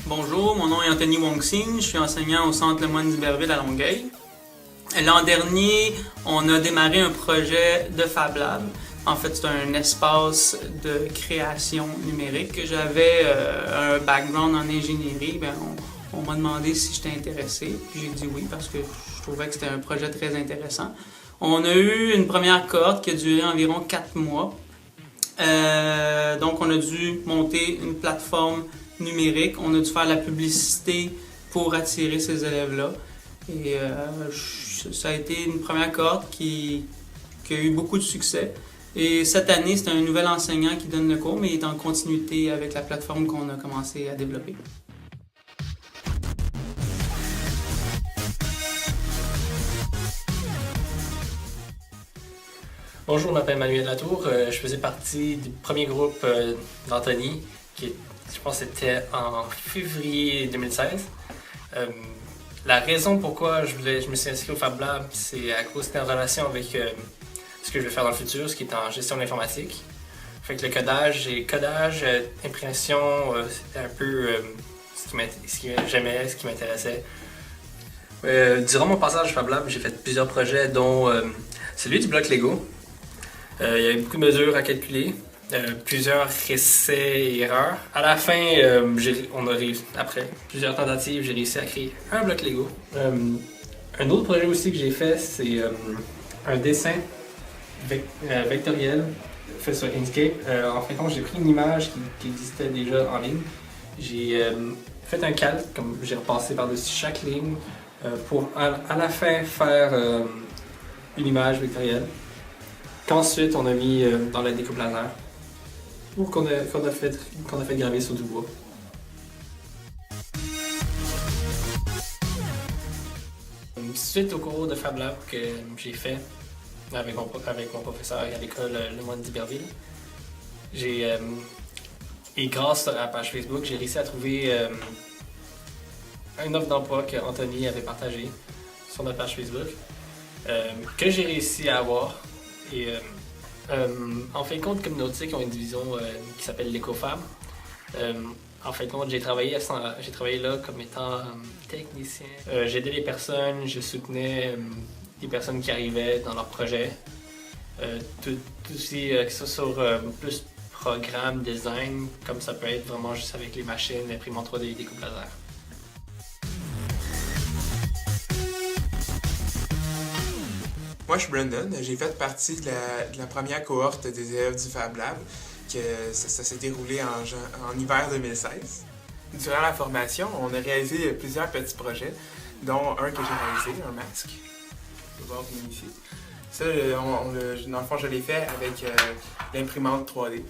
Bonjour, mon nom est Anthony Wong-Sing, je suis enseignant au Centre Le Moine d'Iberville à Longueuil. L'an dernier, on a démarré un projet de Fab Lab. En fait, c'est un espace de création numérique. J'avais un background en ingénierie, on m'a demandé si j'étais intéressé. Puis j'ai dit oui parce que je trouvais que c'était un projet très intéressant. On a eu une première cohorte qui a duré environ 4 mois. Donc on a dû monter une plateforme numérique, on a dû faire la publicité pour attirer ces élèves-là. Et ça a été une première cohorte qui a eu beaucoup de succès. Et cette année, c'est un nouvel enseignant qui donne le cours, mais il est en continuité avec la plateforme qu'on a commencé à développer. Bonjour, je m'appelle Manuel Latour. Je faisais partie du premier groupe d'Anthony, qui je pense que c'était en février 2016. La raison pourquoi je me suis inscrit au Fab Lab, c'est à cause d'une relation avec ce que je vais faire dans le futur, ce qui est en gestion de l'informatique. Fait que le codage, impression, c'était un peu ce que j'aimais, ce qui m'intéressait. Durant mon passage au Fab Lab, j'ai fait plusieurs projets, dont celui du bloc Lego. Il y avait beaucoup de mesures à calculer, plusieurs essais et erreurs. À la fin, après plusieurs tentatives, j'ai réussi à créer un bloc Lego. Un autre projet aussi que j'ai fait, c'est un dessin vectoriel fait sur Inkscape. En fin de compte, j'ai pris une image qui existait déjà en ligne. J'ai fait un calque, comme j'ai repassé par-dessus chaque ligne pour à la fin faire une image vectorielle qu'ensuite on a mis dans la découpe laser ou qu'on a fait graver sur du bois. Suite au cours de Fab Lab que j'ai fait avec mon professeur à l'école Le Moine d'Iberville, et grâce à la page Facebook, j'ai réussi à trouver une offre d'emploi qu'Anthony avait partagée sur notre page Facebook, que j'ai réussi à avoir. Et en fin de compte, comme Nautique ont une division qui s'appelle l'EcoFab. En fin de compte, j'ai travaillé là comme étant technicien. J'aidais les personnes, je soutenais les personnes qui arrivaient dans leur projet. Tout aussi, que ce soit sur plus programme, design, comme ça peut être vraiment juste avec les machines, l'imprimantes 3D et découpe laser. Moi, je suis Brandon. J'ai fait partie de la première cohorte des élèves du Fab Lab. Ça s'est déroulé en hiver 2016. Durant la formation, on a réalisé plusieurs petits projets, dont un que j'ai réalisé, un masque. Vous pouvez voir ici. Ça, dans le fond, je l'ai fait avec l'imprimante 3D.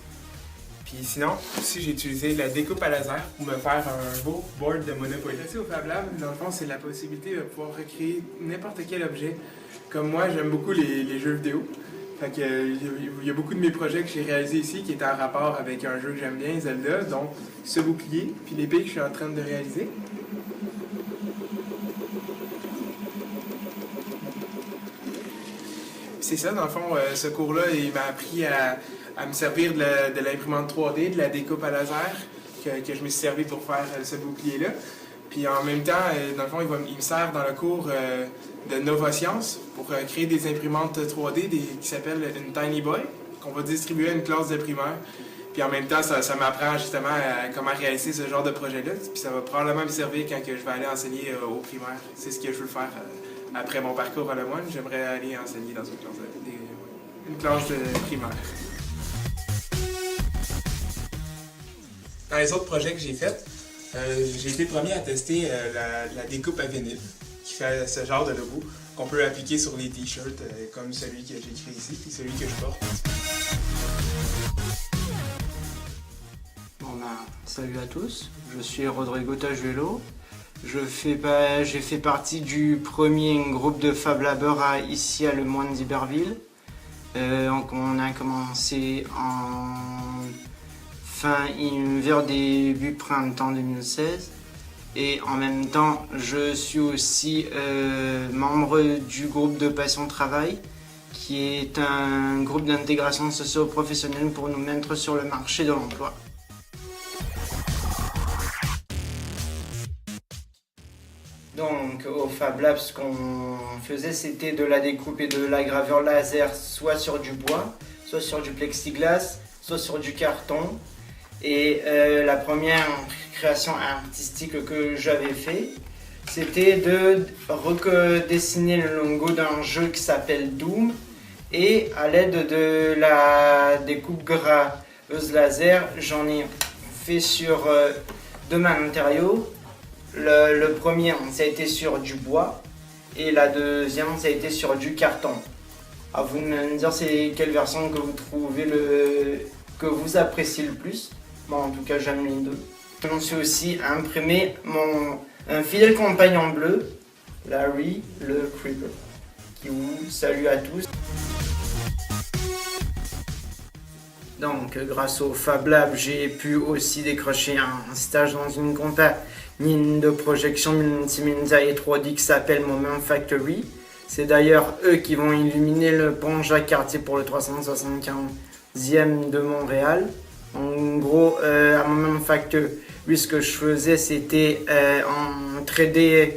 Puis sinon, aussi, j'ai utilisé la découpe à laser pour me faire un beau board de Monopoly. Ici au Fab Lab, dans le fond, c'est la possibilité de pouvoir recréer n'importe quel objet. Comme moi, j'aime beaucoup les jeux vidéo. Fait que, il y a beaucoup de mes projets que j'ai réalisés ici qui étaient en rapport avec un jeu que j'aime bien, Zelda, donc ce bouclier, puis l'épée que je suis en train de réaliser. C'est ça, dans le fond, ce cours-là, il m'a appris à me servir de l'imprimante 3D, de la découpe à laser, que je me suis servi pour faire ce bouclier-là. Puis en même temps, dans le fond, il me sert dans le cours de Novosciences pour créer des imprimantes 3D qui s'appellent une Tiny Boy, qu'on va distribuer à une classe de primaire. Puis en même temps, ça m'apprend justement comment réaliser ce genre de projet-là. Puis ça va probablement me servir quand je vais aller enseigner au primaire. C'est ce que je veux faire après mon parcours à Le Moine. J'aimerais aller enseigner dans une classe de primaire. Dans les autres projets que j'ai faits, j'ai été le premier à tester la découpe à vinyle, qui fait ce genre de logo qu'on peut appliquer sur les t-shirts comme celui que j'ai créé ici et celui que je porte. Salut à tous, je suis Rodrigo Tajuelo. J'ai fait partie du premier groupe de Fab Labeurs ici à Le Moine d'Iberville. On a commencé vers début printemps 2016. Et en même temps, je suis aussi membre du groupe de Passion Travail, qui est un groupe d'intégration socio-professionnelle pour nous mettre sur le marché de l'emploi. Donc au Fab Lab, ce qu'on faisait, c'était de la découpe et de la gravure laser, soit sur du bois, soit sur du plexiglas, soit sur du carton. Et la première création artistique que j'avais fait, c'était de redessiner le logo d'un jeu qui s'appelle Doom. Et à l'aide de la découpe graveuse laser, j'en ai fait sur deux matériaux. Le premier, ça a été sur du bois et la deuxième, ça a été sur du carton. À vous de me dire c'est quelle version que vous trouvez que vous appréciez le plus. Bon, en tout cas, j'aime les deux. Je me suis aussi imprimé un fidèle compagnon bleu, Larry le Creeper, qui vous salue à tous. Donc, grâce au Fab Lab, j'ai pu aussi décrocher un stage dans une compagnie de projection multimédia et 3D qui s'appelle Moment Factory. C'est d'ailleurs eux qui vont illuminer le pont Jacques-Cartier pour le 375e de Montréal. En gros, à Moment Factory, ce que je faisais, c'était en 3D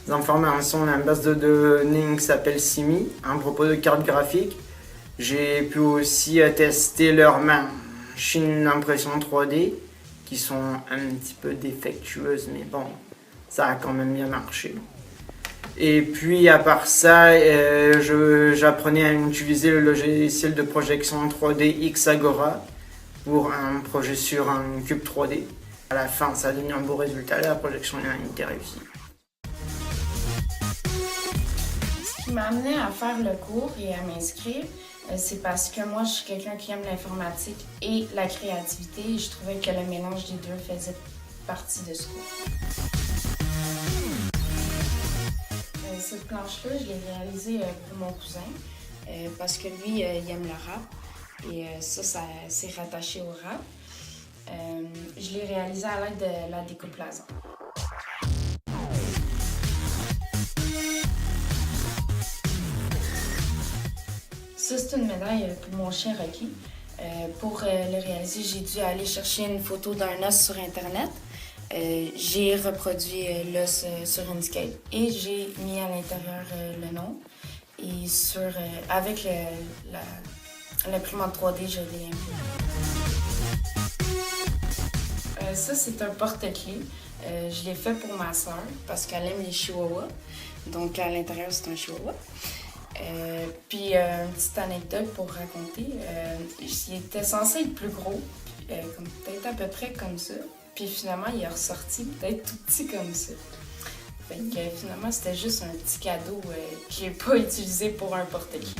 informations à base de données qui s'appelle SIMI, à propos de cartes graphiques. J'ai pu aussi tester leurs machines d'impression 3D qui sont un petit peu défectueuses, mais bon, ça a quand même bien marché. Et puis à part ça, j'apprenais à utiliser le logiciel de projection 3D Xagora pour un projet sur un cube 3D. À la fin, ça a donné un beau résultat, la projection a été réussie. Ce qui m'a amené à faire le cours et à m'inscrire, c'est parce que moi, je suis quelqu'un qui aime l'informatique et la créativité. Et je trouvais que le mélange des deux faisait partie de ce cours. Cette planche-là, je l'ai réalisée pour mon cousin parce que lui, il aime le rap. Et ça c'est rattaché au rap. Je l'ai réalisée à l'aide de la découpe laser. Ça, c'est une médaille pour mon chien Rocky. Pour le réaliser, j'ai dû aller chercher une photo d'un os sur Internet. J'ai reproduit l'os sur Inkscape et j'ai mis à l'intérieur le nom. Et avec l'imprimante 3D, je l'ai imprimé. Ça, c'est un porte-clés. Je l'ai fait pour ma soeur parce qu'elle aime les chihuahuas. Donc, à l'intérieur, c'est un chihuahua. Puis, une petite anecdote pour raconter. Il était censé être plus gros, peut-être à peu près comme ça. Puis, finalement, il est ressorti peut-être tout petit comme ça. Fait que, finalement, c'était juste un petit cadeau que j'ai pas utilisé pour un porte-clés.